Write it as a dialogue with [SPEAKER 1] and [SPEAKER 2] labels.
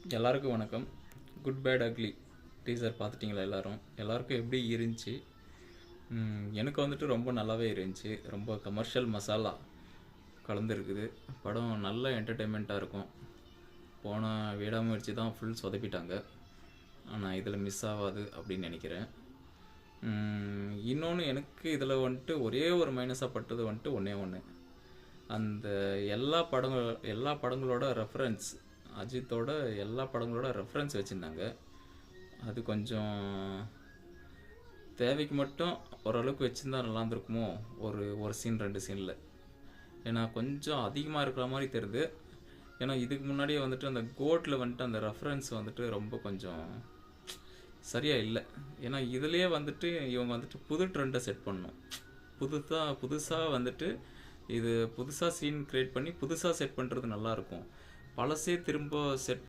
[SPEAKER 1] எல்லாருக்கும் வணக்கம். Good bad ugly teaser பார்த்துட்டிங்களா எல்லாரும்? எல்லாருக்கும் எப்படி இருந்துச்சு? எனக்கு வந்துட்டு ரொம்ப நல்லாவே இருந்துச்சு. ரொம்ப கமர்ஷியல் மசாலா கலந்துருக்குது. படம் நல்ல என்டர்டெயின்மெண்ட்டாக இருக்கும். போன விடாமுயற்சி தான் ஃபுல் சொதப்பிட்டாங்க. ஆனால் இதில் மிஸ் ஆகாது அப்படின்னு நினைக்கிறேன். இன்னொன்று எனக்கு இதில் வந்துட்டு ஒரே ஒரு மைனஸாக பட்டது வந்துட்டு ஒன்று, அந்த எல்லா படங்களோட ரெஃபரன்ஸ், அஜித்தோட எல்லா படங்களோட ரெஃபரன்ஸ் வச்சுருந்தாங்க. அது கொஞ்சம் தேவைக்கு மட்டும் ஓரளவுக்கு வச்சுருந்தா நல்லா இருந்திருக்குமோ, ஒரு சீன் 2 சீனில். ஏன்னா கொஞ்சம் அதிகமாக இருக்கிற மாதிரி தெரியுது. ஏன்னா இதுக்கு முன்னாடியே வந்துட்டு அந்த கோட்டில் வந்துட்டு அந்த ரெஃபரன்ஸ் வந்துட்டு ரொம்ப கொஞ்சம் சரியாக இல்லை. ஏன்னா இதுலேயே வந்துட்டு இவங்க வந்துட்டு புது ட்ரெண்டை செட் பண்ணணும். புதுசாக வந்துட்டு இது புதுசாக சீன் க்ரியேட் பண்ணி புதுசாக செட் பண்ணுறது நல்லாயிருக்கும். பழசே திரும்ப செட்